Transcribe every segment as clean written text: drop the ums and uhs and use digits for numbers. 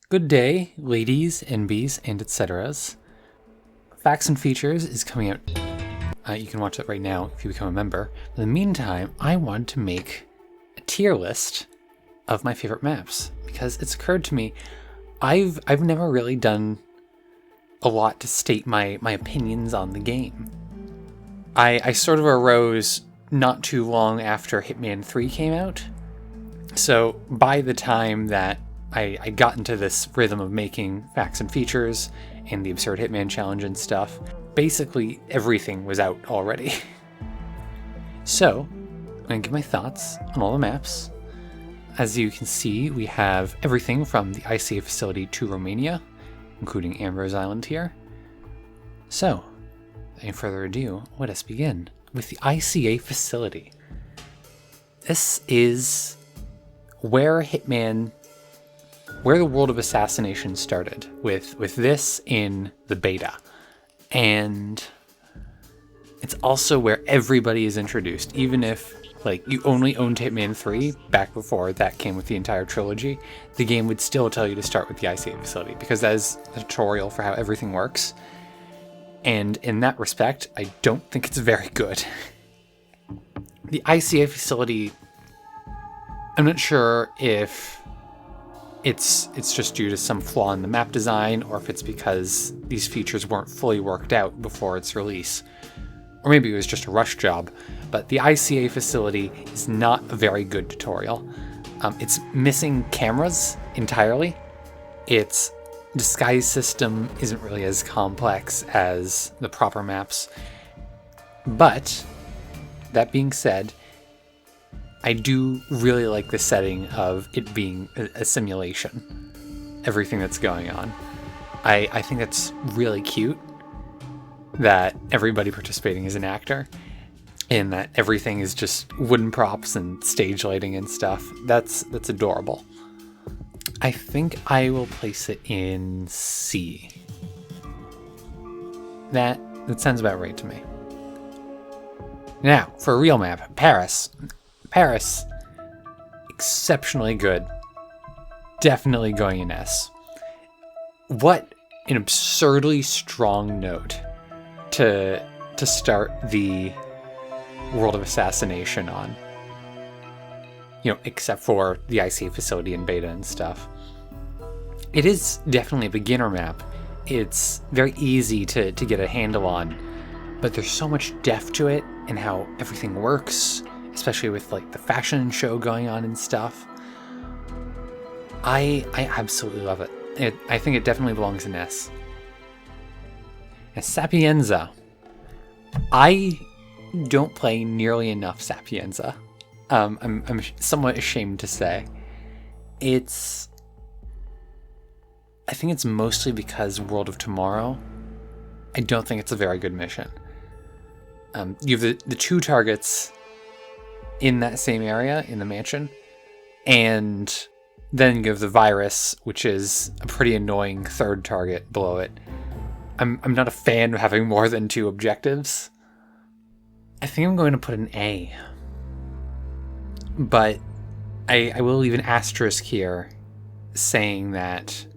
Good day, ladies, NBs, and etceteras. Facts and Features is coming out. You can watch that right now if you become a member. In the meantime, I wanted to make a tier list of my favorite maps because it's occurred to me I've never really done a lot to state my opinions on the game. I sort of arose not too long after Hitman 3 came out. So by the time that I got into this rhythm of making Facts and Features and the Absurd Hitman Challenge and stuff, basically everything was out already. So, I'm going to give my thoughts on all the maps. As you can see, we have everything from the ICA facility to Romania, including Ambrose Island here. So, without any further ado, let us begin with the ICA facility. This is where the world of Assassination started, with this in the beta. And it's also where everybody is introduced, even if you only owned Hitman 3 back before that came with the entire trilogy, the game would still tell you to start with the ICA facility because that is a tutorial for how everything works. And in that respect, I don't think it's very good. The ICA facility, I'm not sure if it's just due to some flaw in the map design, or if it's because these features weren't fully worked out before its release. Or maybe it was just a rush job, but the ICA facility is not a very good tutorial. It's missing cameras entirely. Its disguise system isn't really as complex as the proper maps. But, that being said, I do really like the setting of it being a simulation. Everything that's going on. I think that's really cute that everybody participating is an actor and that everything is just wooden props and stage lighting and stuff. That's adorable. I think I will place it in C. That sounds about right to me. Now, for a real map, Paris. Paris, exceptionally good. Definitely going in S. What an absurdly strong note to start the world of Assassination on. Except for the ICA facility and beta and stuff. It is definitely a beginner map. It's very easy to get a handle on, but there's so much depth to it and how everything works, especially with the fashion show going on and stuff. I absolutely love it. I think it definitely belongs in S. Now, Sapienza. I don't play nearly enough Sapienza. I'm somewhat ashamed to say. I think it's mostly because World of Tomorrow, I don't think it's a very good mission. You have the two targets in that same area, in the mansion, and then you have the virus, which is a pretty annoying third target below it. I'm not a fan of having more than two objectives. I think I'm going to put an A. But I will leave an asterisk here saying that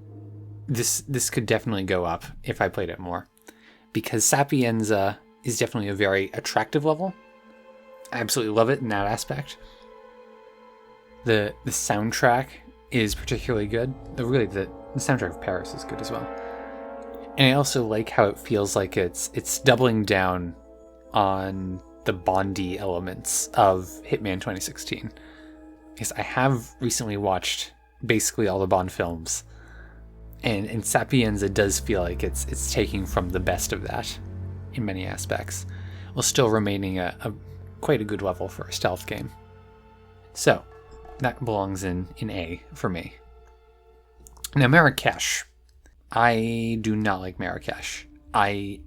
this could definitely go up if I played it more. Because Sapienza is definitely a very attractive level. I absolutely love it in that aspect. The soundtrack is particularly good. The soundtrack of Paris is good as well. And I also like how it feels like it's doubling down on the Bondy elements of Hitman 2016. Because I have recently watched basically all the Bond films. And Sapienza does feel like it's taking from the best of that in many aspects, while still remaining quite a good level for a stealth game. So, that belongs in A for me. Now, Marrakesh. I do not like Marrakesh. I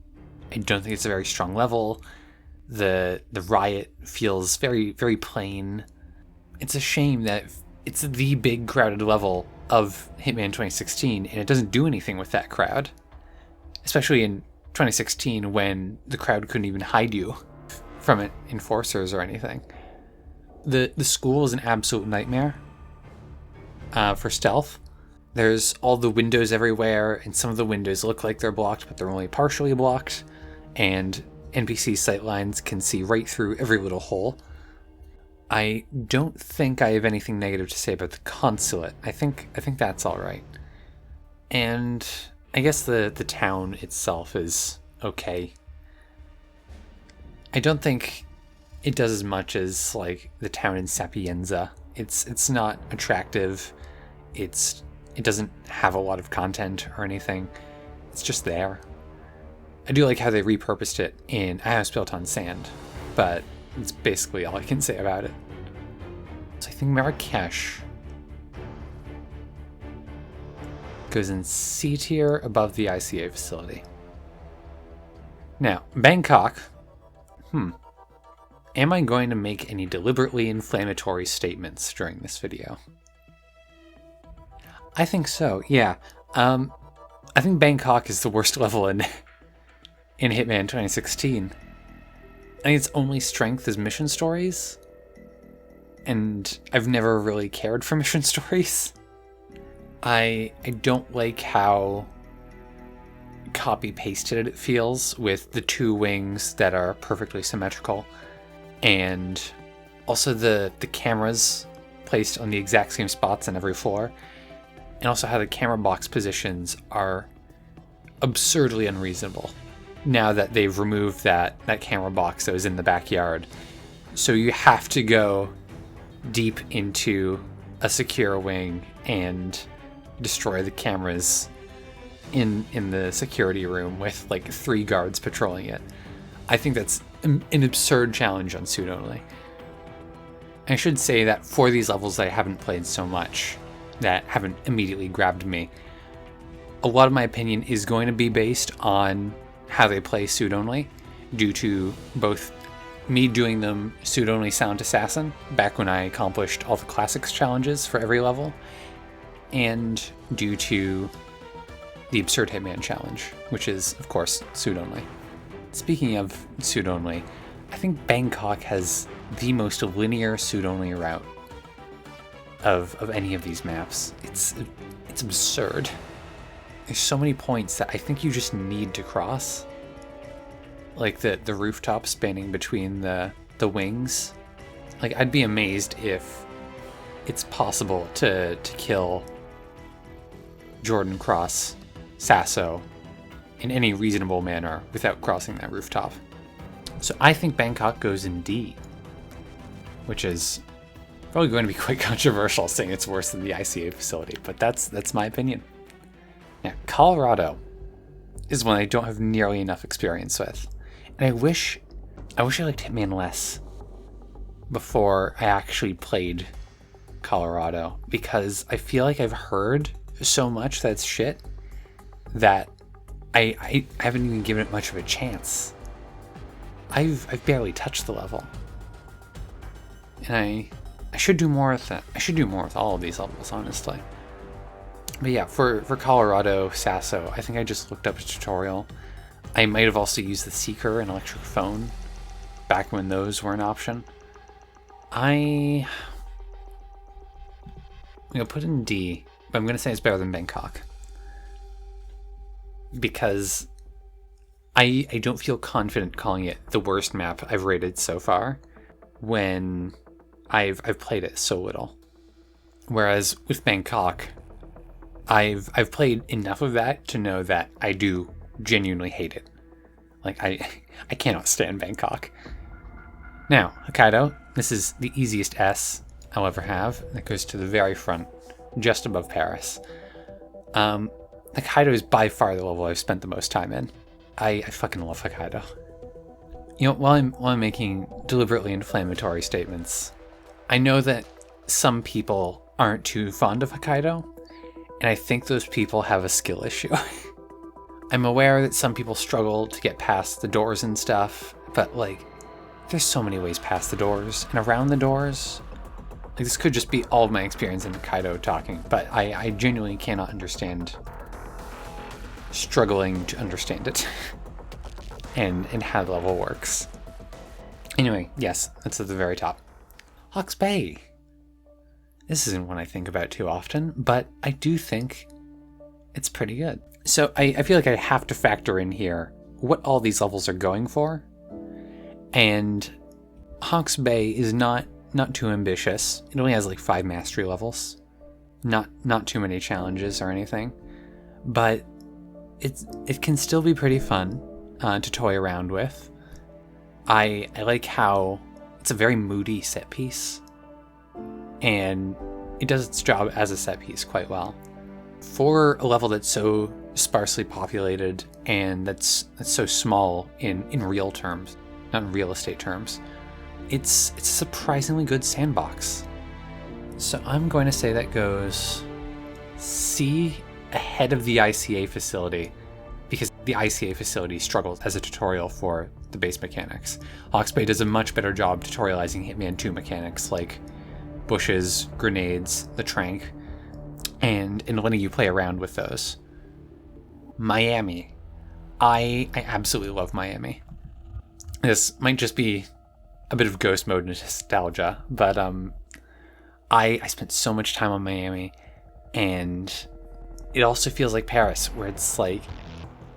don't think it's a very strong level. The riot feels very, very plain. It's a shame that it's the big crowded level of Hitman 2016, and it doesn't do anything with that crowd. Especially in 2016 when the crowd couldn't even hide you from enforcers or anything. The school is an absolute nightmare for stealth. There's all the windows everywhere, and some of the windows look like they're blocked, but they're only partially blocked, and NPC sightlines can see right through every little hole. I don't think I have anything negative to say about the consulate. I think that's all right. And I guess the town itself is okay. I don't think it does as much as like the town in Sapienza. It's not attractive. It doesn't have a lot of content or anything. It's just there. I do like how they repurposed it in A House Built on Sand, but it's basically all I can say about it. So I think Marrakesh goes in C tier above the ICA facility. Now, Bangkok. Am I going to make any deliberately inflammatory statements during this video? I think so, yeah. I think Bangkok is the worst level in Hitman 2016. I think its only strength is mission stories, and I've never really cared for mission stories. I don't like how copy-pasted it feels with the two wings that are perfectly symmetrical, and also the cameras placed on the exact same spots on every floor, and also how the camera box positions are absurdly unreasonable now that they've removed that camera box that was in the backyard. So you have to go deep into a secure wing and destroy the cameras in the security room with like 3 guards patrolling it. I think that's an absurd challenge on suit only. I should say that for these levels that I haven't played so much, that haven't immediately grabbed me, a lot of my opinion is going to be based on how they play suit only, due to both me doing them suit only Silent Assassin back when I accomplished all the classics challenges for every level, and due to the absurd Hitman challenge, which is of course suit only. Speaking of suit only, I think Bangkok has the most linear suit only route of any of these maps. It's absurd. There's so many points that I think you just need to cross. Like the rooftop spanning between the wings. Like, I'd be amazed if it's possible to kill Jordan Cross Sasso in any reasonable manner without crossing that rooftop. So I think Bangkok goes in D, which is probably going to be quite controversial, saying it's worse than the ICA facility, but that's my opinion. Now, Colorado is one I don't have nearly enough experience with, and I wish I liked Hitman less before I actually played Colorado, because I feel like I've heard so much that's shit that I haven't even given it much of a chance. I've barely touched the level, and I should do more with that. I should do more with all of these levels, honestly. But yeah, for Colorado Sasso, I think I just looked up a tutorial. I might have also used the Seeker and Electric Phone back when those were an option. I'm gonna put in D, but I'm gonna say it's better than Bangkok, because I don't feel confident calling it the worst map I've rated so far when I've played it so little. Whereas with Bangkok, I've played enough of that to know that I do genuinely hate it. Like, I cannot stand Bangkok. Now, Hokkaido, this is the easiest S I'll ever have. That goes to the very front, just above Paris. Hokkaido is by far the level I've spent the most time in. I fucking love Hokkaido. You know, while I'm making deliberately inflammatory statements, I know that some people aren't too fond of Hokkaido, and I think those people have a skill issue. I'm aware that some people struggle to get past the doors and stuff, but like, there's so many ways past the doors and around the doors. Like, this could just be all of my experience in Hokkaido talking, but I genuinely cannot understand struggling to understand it and how the level works. Anyway, yes, that's at the very top. Hawke's Bay. This isn't one I think about too often, but I do think It's pretty good. So I feel like I have to factor in here what all these levels are going for. And Hawke's Bay is not too ambitious. It only has like 5 mastery levels. Not too many challenges or anything. But it can still be pretty fun to toy around with. I like how it's a very moody set piece. And it does its job as a set piece quite well. For a level that's so sparsely populated and that's so small in real terms, not in real estate terms, it's a surprisingly good sandbox. So I'm going to say that goes C ahead of the ICA facility, because the ICA facility struggles as a tutorial for the base mechanics. Hawke's Bay does a much better job tutorializing Hitman 2 mechanics like bushes, grenades, the trank, and letting you play around with those. Miami. I absolutely love Miami. This might just be a bit of ghost mode nostalgia, but I spent so much time on Miami, and it also feels like Paris, where it's like,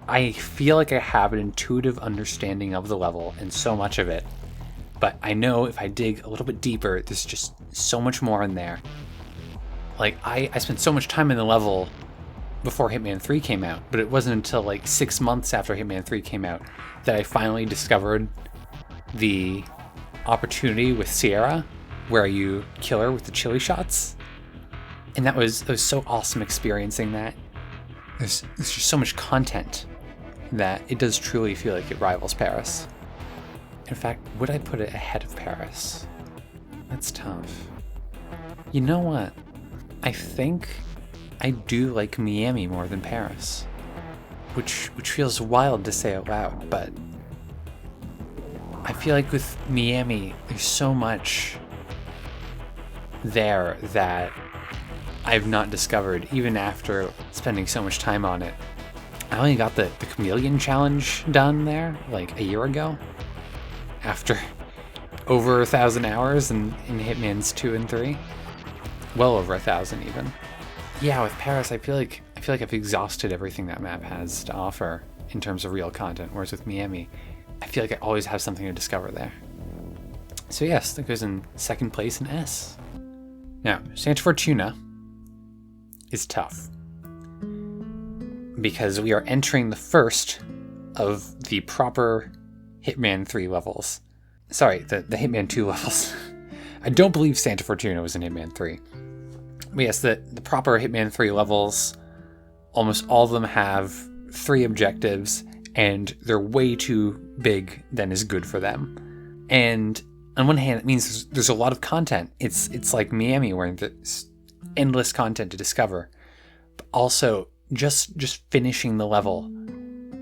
I feel like I have an intuitive understanding of the level and so much of it, but I know if I dig a little bit deeper, there's just so much more in there. Like, I spent so much time in the level before Hitman 3 came out, but it wasn't until like 6 months after Hitman 3 came out that I finally discovered the opportunity with Sierra, where you kill her with the chili shots. And it was so awesome experiencing that. There's just so much content that it does truly feel like it rivals Paris. In fact, would I put it ahead of Paris? That's tough. You know what? I think I do like Miami more than Paris, which feels wild to say out loud, but I feel like with Miami, there's so much there that I've not discovered, even after spending so much time on it. I only got the Chameleon Challenge done there like a year ago, after over 1,000 hours in Hitman's 2 and 3. Well over 1,000 even. Yeah, with Paris, I feel like I've exhausted everything that map has to offer in terms of real content, whereas with Miami, I feel like I always have something to discover there. So yes, that goes in second place in S. Now, Santa Fortuna is tough, because we are entering the first of the proper Hitman 3 levels. Sorry, the Hitman 2 levels. I don't believe Santa Fortuna was in Hitman 3. But yes, the proper Hitman 3 levels, almost all of them have 3 objectives, and they're way too big than is good for them. And on one hand, it means there's a lot of content. It's like Miami, where there's endless content to discover. But also, just finishing the level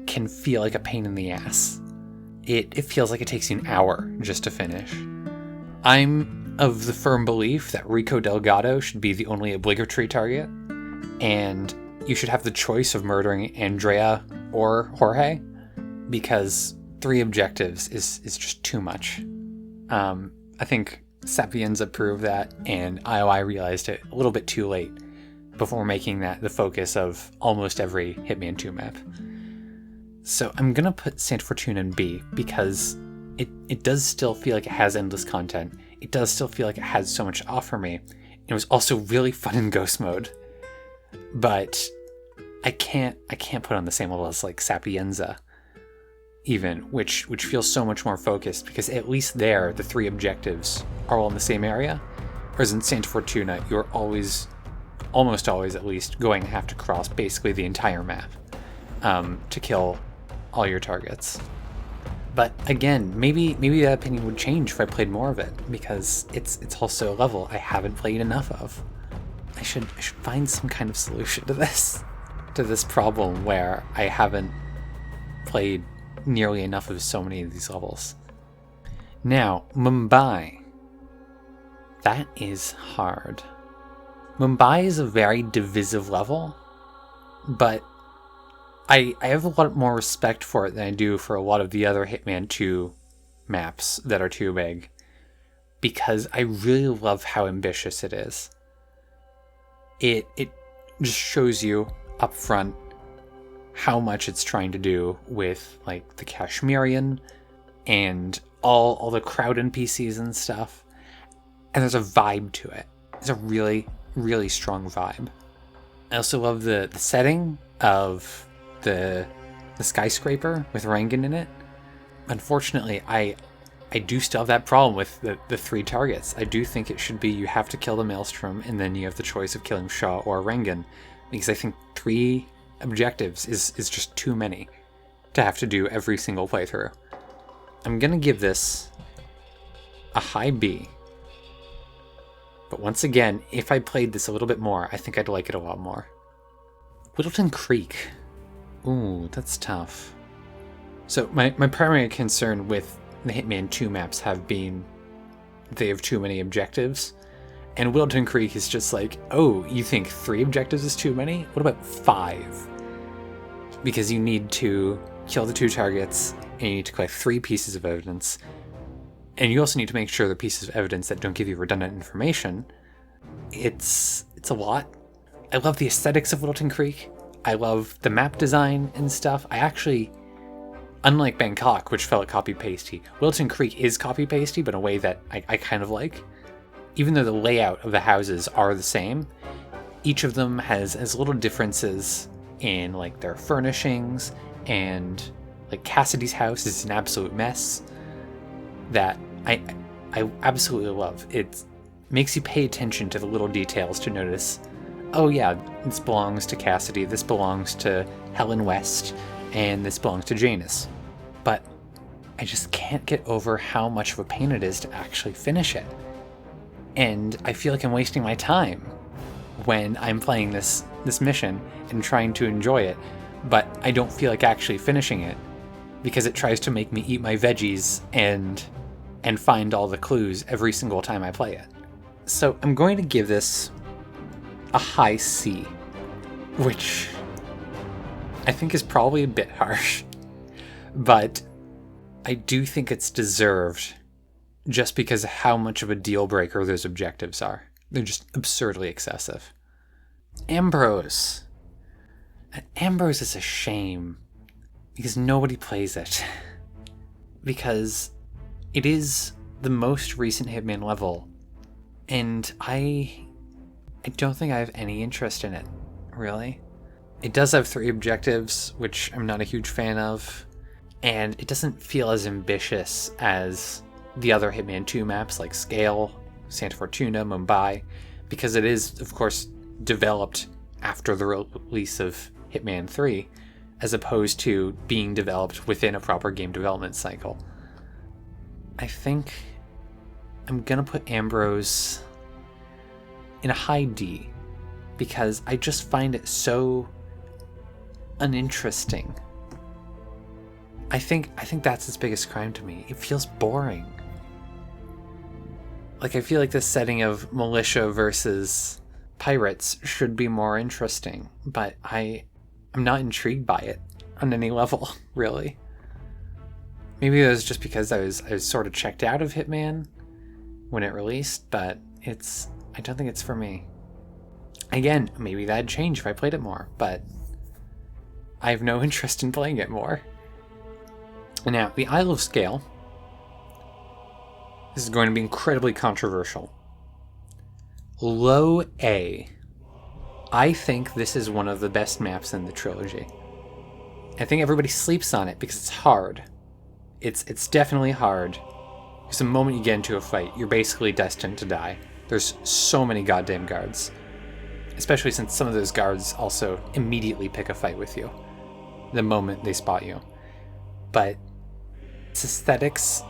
can feel like a pain in the ass. It feels like it takes you an hour just to finish. I'm of the firm belief that Rico Delgado should be the only obligatory target, and you should have the choice of murdering Andrea or Jorge, because 3 objectives is just too much. I think Sapienza proved that, and IOI realized it a little bit too late before making that the focus of almost every Hitman 2 map. So I'm gonna put Santa Fortuna in B, because it does still feel like it has endless content. It does still feel like it has so much to offer me. It was also really fun in ghost mode, but I can't put on the same level as like Sapienza, even, which feels so much more focused, because at least there the 3 objectives are all in the same area, whereas in Santa Fortuna you're almost always at least going to have to cross basically the entire map to kill all your targets. But again, maybe that opinion would change if I played more of it, because it's also a level I haven't played enough of. I should find some kind of solution to this problem where I haven't played nearly enough of so many of these levels. Now, Mumbai. That is hard. Mumbai is a very divisive level, but I have a lot more respect for it than I do for a lot of the other Hitman 2 maps that are too big, because I really love how ambitious it is. It just shows you up front how much it's trying to do with like the Kashmirian and all the crowd NPCs and stuff. And there's a vibe to it. It's a really, really strong vibe. I also love the setting of the skyscraper with Rangan in it. Unfortunately, I do still have that problem with the 3 targets. I do think it should be you have to kill the Maelstrom and then you have the choice of killing Shaw or Rangan, because I think 3 objectives is just too many to have to do every single playthrough. I'm gonna give this a high B. But once again, if I played this a little bit more, I think I'd like it a lot more. Whittleton Creek. Ooh, that's tough. So my primary concern with the Hitman 2 maps have been they have too many objectives. And Whittleton Creek is just like, oh, you think 3 objectives is too many? What about 5? Because you need to kill the 2 targets, and you need to collect 3 pieces of evidence. And you also need to make sure the pieces of evidence that don't give you redundant information. It's a lot. I love the aesthetics of Whittleton Creek. I love the map design and stuff. I actually, unlike Bangkok, which felt copy-pasty, Whittleton Creek is copy-pasty, but in a way that I kind of like. Even though the layout of the houses are the same, each of them has little differences in like their furnishings, and like Cassidy's house is an absolute mess that I absolutely love. It makes you pay attention to the little details to notice, oh yeah, this belongs to Cassidy, this belongs to Helen West, and this belongs to Janus. But I just can't get over how much of a pain it is to actually finish it. And I feel like I'm wasting my time when I'm playing this mission and trying to enjoy it, but I don't feel like actually finishing it because it tries to make me eat my veggies and find all the clues every single time I play it. So I'm going to give this a high C, which I think is probably a bit harsh, but I do think it's deserved just because of how much of a deal breaker those objectives are. They're just absurdly excessive. Ambrose. Ambrose is a shame because nobody plays it. Because it is the most recent Hitman level, and I don't think I have any interest in it, really. It does have 3 objectives, which I'm not a huge fan of, and it doesn't feel as ambitious as the other Hitman 2 maps like Sgail, Santa Fortuna, Mumbai, because it is, of course, developed after the release of Hitman 3, as opposed to being developed within a proper game development cycle. I think I'm gonna put Ambrose in a high D, because I just find it so uninteresting. I think that's its biggest crime to me. It feels boring. Like, I feel like the setting of militia versus pirates should be more interesting, but I'm not intrigued by it on any level, really. Maybe it was just because I was sort of checked out of Hitman when it released, but I don't think it's for me. Again, maybe that'd change if I played it more, but I have no interest in playing it more. Now, the Isle of Sgail. This is going to be incredibly controversial. Low A. I think this is one of the best maps in the trilogy. I think everybody sleeps on it because it's hard. It's definitely hard. Because the moment you get into a fight, you're basically destined to die. There's so many goddamn guards. Especially since some of those guards also immediately pick a fight with you the moment they spot you. But its aesthetics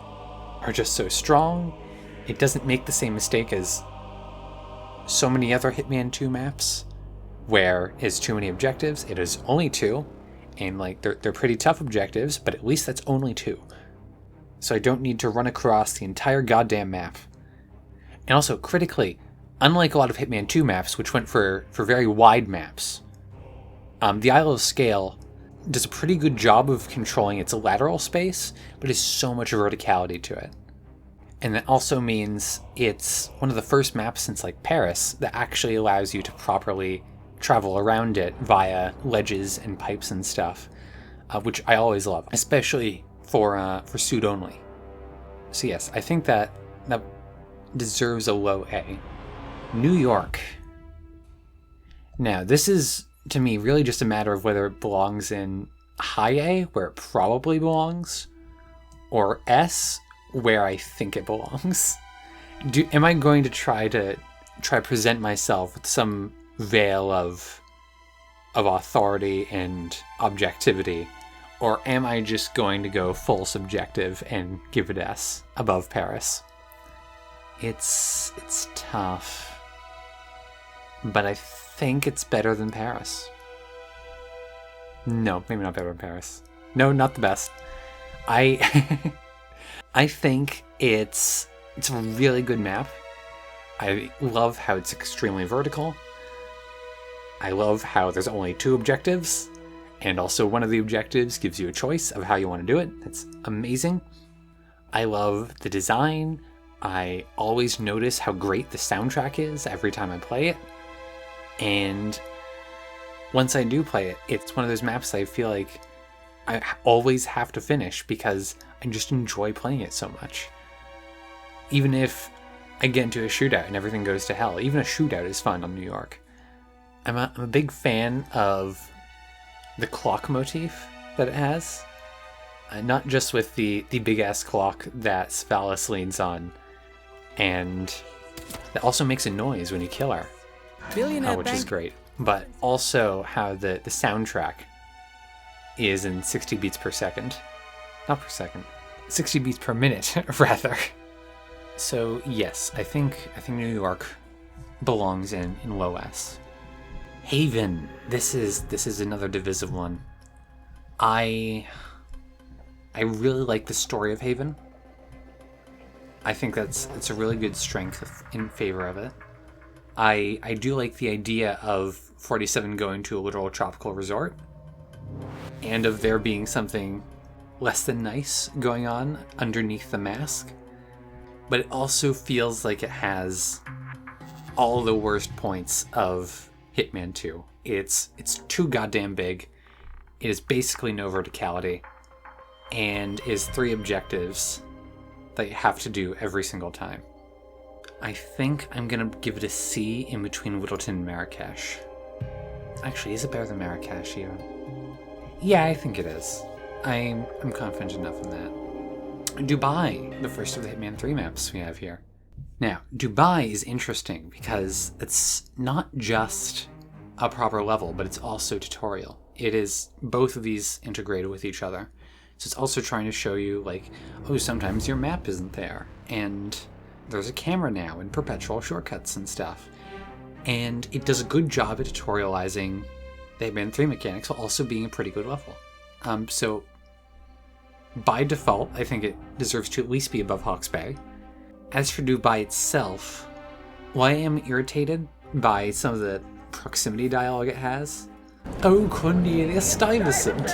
are just so strong. It doesn't make the same mistake as so many other Hitman 2 maps, where it's too many objectives. It is only 2, and like they're pretty tough objectives, but at least that's only 2. So I don't need to run across the entire goddamn map. And also, critically, unlike a lot of Hitman 2 maps, which went for very wide maps, the Isle of Sgail does a pretty good job of controlling its lateral space, but has so much verticality to it. And that also means it's one of the first maps since like Paris that actually allows you to properly travel around it via ledges and pipes and stuff, which I always love, especially for suit only. So yes, I think that deserves a low A. New York. Now, this is, to me, really just a matter of whether it belongs in high A, where it probably belongs, or S, where I think it belongs. Am I going to try present myself with some veil of authority and objectivity, or am I just going to go full subjective and give it S above Paris? It's tough, but I think it's better than Paris. No, maybe not better than Paris. No, not the best. I think it's a really good map. I love how it's extremely vertical. I love how there's only 2 objectives, and also one of the objectives gives you a choice of how you want to do it. That's amazing. I love the design. I always notice how great the soundtrack is every time I play it. And once I do play it, it's one of those maps I feel like I always have to finish because I just enjoy playing it so much. Even if I get into a shootout and everything goes to hell, even a shootout is fun on New York. I'm a big fan of the clock motif that it has. Not just with the big-ass clock that Svalis leans on, and that also makes a noise when you kill her, which is great. But also how the soundtrack is in 60 beats per second. Not per second. 60 beats per minute, rather. So yes, I think New York belongs in low S. Haven. This is another divisive one. I really like the story of Haven. I think it's a really good strength in favor of it. I do like the idea of 47 going to a literal tropical resort, and of there being something less than nice going on underneath the mask. But it also feels like it has all the worst points of Hitman 2. It's too goddamn big. It is basically no verticality, and is 3 objectives that you have to do every single time. I think I'm gonna give it a C in between Whittleton and Marrakesh. Actually, is it better than Marrakesh even? Yeah, I think it is. I'm confident enough in that. Dubai, the first of the Hitman 3 maps we have here. Now, Dubai is interesting because it's not just a proper level, but it's also tutorial. It is both of these integrated with each other. So it's also trying to show you, like, oh, sometimes your map isn't there, and there's a camera now and perpetual shortcuts and stuff. And it does a good job at tutorializing the Hitman 3 mechanics while also being a pretty good level. So by default, I think it deserves to at least be above Hawke's Bay. As for Dubai itself, while I am irritated by some of the proximity dialogue it has, oh, Cornelius Stuyvesant,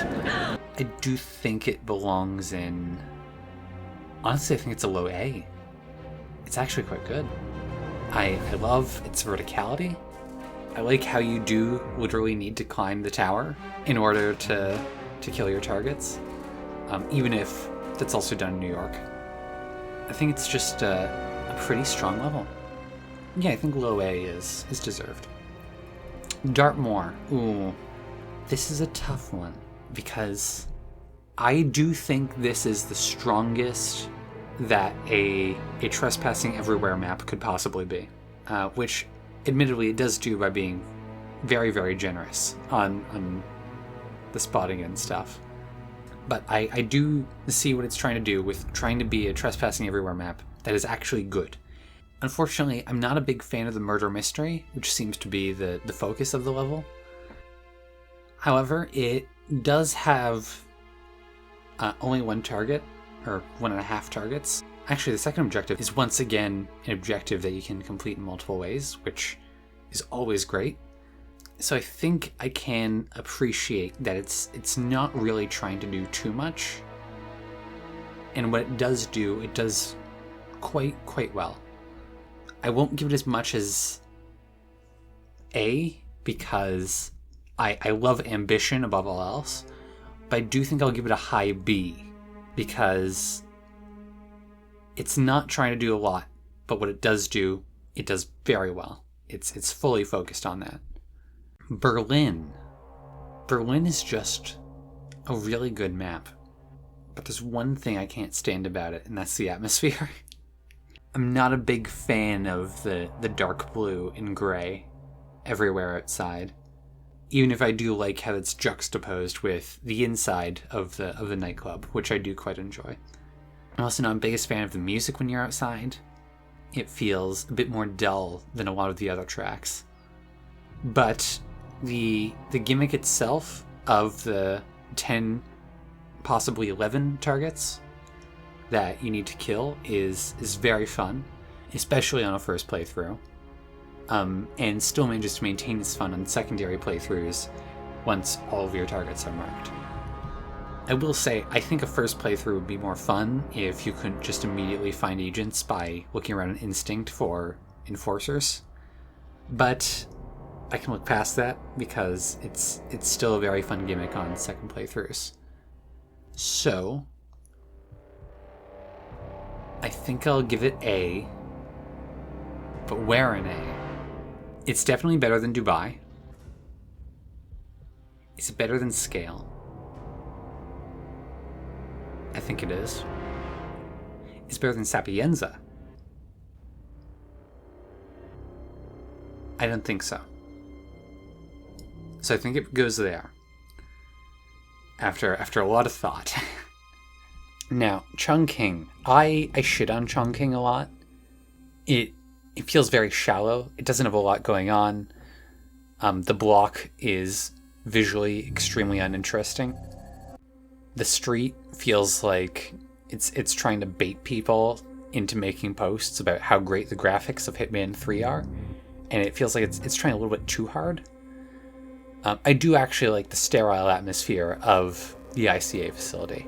I do think it belongs in... Honestly, I think it's a low A. It's actually quite good. I love its verticality. I like how you do literally need to climb the tower in order to kill your targets, even if that's also done in New York. I think it's just a pretty strong level. Yeah, I think low A is deserved. Dartmoor. Ooh, this is a tough one because I do think this is the strongest that a trespassing everywhere map could possibly be, which admittedly it does do by being very, very generous on the spotting and stuff. But I do see what it's trying to do with trying to be a trespassing everywhere map that is actually good. Unfortunately, I'm not a big fan of the murder mystery, which seems to be the focus of the level. However, it does have only 1 target, or 1.5 targets. Actually, the second objective is once again an objective that you can complete in multiple ways, which is always great. So I think I can appreciate that it's not really trying to do too much. And what it does do, it does quite well. I won't give it as much as A, because I love ambition above all else, but I do think I'll give it a high B because it's not trying to do a lot, but what it does do, it does very well. It's fully focused on that. Berlin. Berlin is just a really good map, but there's one thing I can't stand about it, and that's the atmosphere. I'm not a big fan of the dark blue and gray everywhere outside, even if I do like how it's juxtaposed with the inside of the nightclub, which I do quite enjoy. I'm also not the biggest fan of the music when you're outside. It feels a bit more dull than a lot of the other tracks. But the gimmick itself of the 10, possibly 11 targets that you need to kill is very fun, especially on a first playthrough. And still manages to maintain its fun on secondary playthroughs once all of your targets are marked. I will say, I think a first playthrough would be more fun if you couldn't just immediately find agents by looking around an instinct for enforcers. But I can look past that because it's still a very fun gimmick on second playthroughs. So I think I'll give it A, but where an A? It's definitely better than Dubai. Is it better than Sgail? I think it is. It's better than Sapienza. I don't think so. So I think it goes there. After a lot of thought. Now, Chongqing. I shit on Chongqing a lot. It feels very shallow. It doesn't have a lot going on. The block is visually extremely uninteresting. The street feels like it's trying to bait people into making posts about how great the graphics of Hitman 3 are, and it feels like it's trying a little bit too hard. I do actually like the sterile atmosphere of the ICA facility,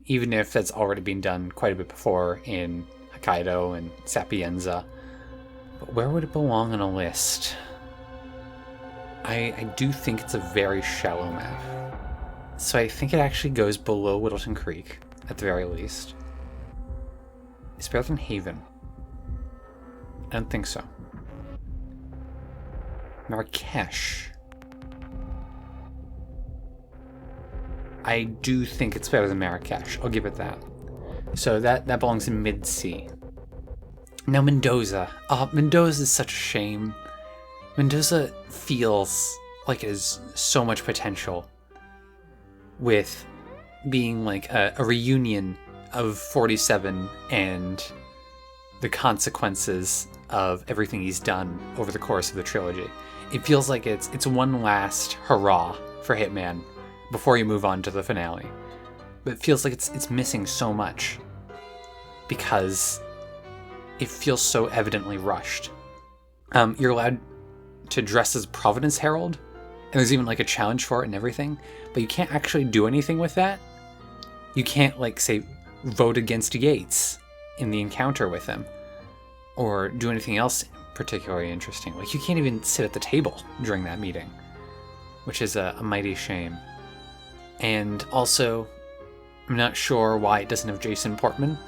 even if that's already been done quite a bit before in Hokkaido and Sapienza. But where would it belong on a list? I do think it's a very shallow map. So I think it actually goes below Whittleton Creek, at the very least. It's better than Haven. I don't think so. Marrakesh. I do think it's better than Marrakesh. I'll give it that. So that belongs in mid-C. Now Mendoza. Mendoza is such a shame. Mendoza feels like it has so much potential with being like a reunion of 47 and the consequences of everything he's done over the course of the trilogy. It feels like it's one last hurrah for Hitman before you move on to the finale. But it feels like it's missing so much because it feels so evidently rushed. You're allowed to dress as Providence Herald, and there's even like a challenge for it and everything, but you can't actually do anything with that. You can't, like, say, vote against Yates in the encounter with him, or do anything else particularly interesting. Like, you can't even sit at the table during that meeting, which is a mighty shame. And also, I'm not sure why it doesn't have Jason Portman.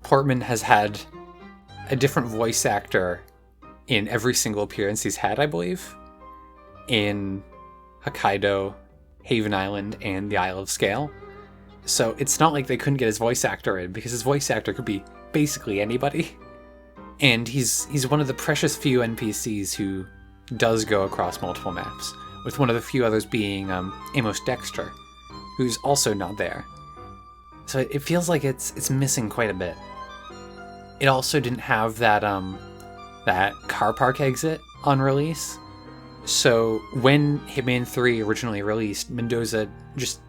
Portman has had a different voice actor in every single appearance he's had, I believe, in Hokkaido, Haven Island, and the Isle of Sgail. So it's not like they couldn't get his voice actor in, because his voice actor could be basically anybody. And he's one of the precious few NPCs who does go across multiple maps, with one of the few others being Amos Dexter, who's also not there. So it feels like it's missing quite a bit. It also didn't have that car park exit on release. So when Hitman 3 originally released, Mendoza just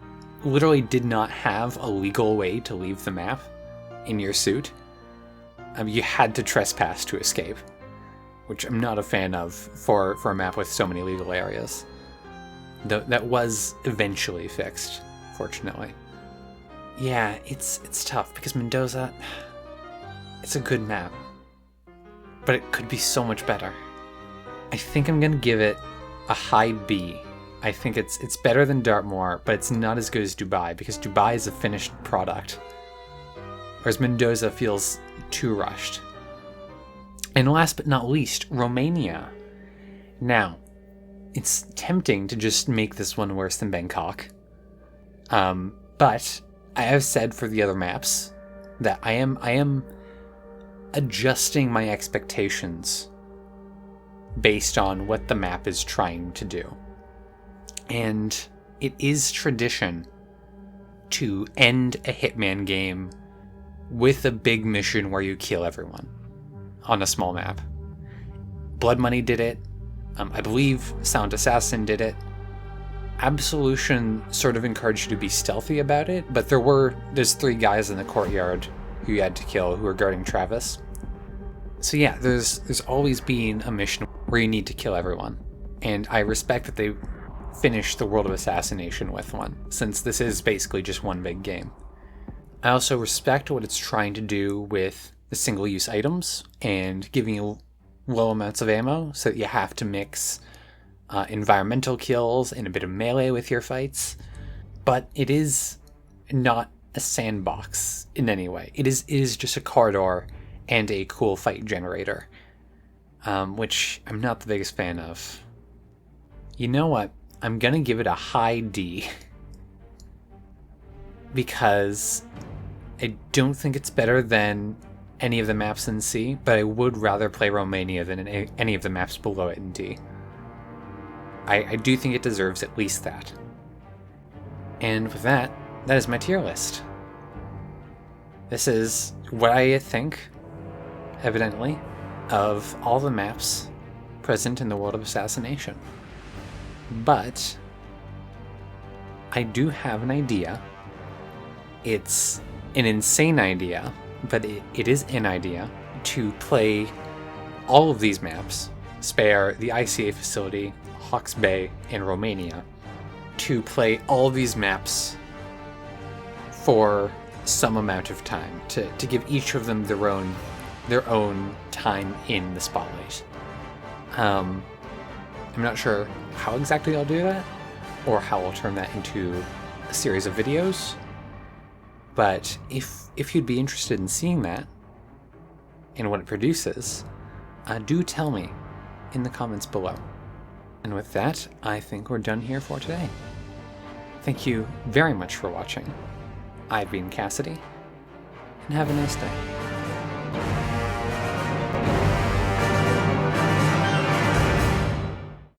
literally did not have a legal way to leave the map in your suit. You had to trespass to escape, which I'm not a fan of for a map with so many legal areas. That was eventually fixed, fortunately. Yeah, it's tough because Mendoza, it's a good map, but it could be so much better. I think I'm going to give it a high B. I think it's better than Dartmoor, but it's not as good as Dubai, because Dubai is a finished product, whereas Mendoza feels too rushed. And last but not least, Romania. Now, it's tempting to just make this one worse than Bangkok. But I have said for the other maps that I am adjusting my expectations based on what the map is trying to do. And it is tradition to end a Hitman game with a big mission where you kill everyone on a small map. Blood Money did it. I believe Sound Assassin did it. Absolution sort of encouraged you to be stealthy about it, but there's 3 guys in the courtyard who you had to kill who are guarding Travis. So yeah, there's always been a mission where you need to kill everyone. And I respect that they finished the World of Assassination with one, since this is basically just one big game. I also respect what it's trying to do with the single-use items and giving you low amounts of ammo, so that you have to mix environmental kills and a bit of melee with your fights. But it is not a sandbox in any way. It is just a corridor and a cool fight generator, which I'm not the biggest fan of. You know what? I'm gonna give it a high D, because I don't think it's better than any of the maps in C, but I would rather play Romania than any of the maps below it in D. I do think it deserves at least that. And with that is my tier list. This is what I think, evidently, of all the maps present in the world of Assassination. But I do have an idea. It's an insane idea, but it is an idea to play all of these maps, spare the ICA facility, Hawke's Bay, and Romania, to play all these maps for some amount of time, to give each of them their own time in the spotlight. I'm not sure how exactly I'll do that, or how I'll turn that into a series of videos, but if you'd be interested in seeing that, and what it produces, do tell me in the comments below. And with that, I think we're done here for today. Thank you very much for watching. I've been Cassidy, and have a nice day.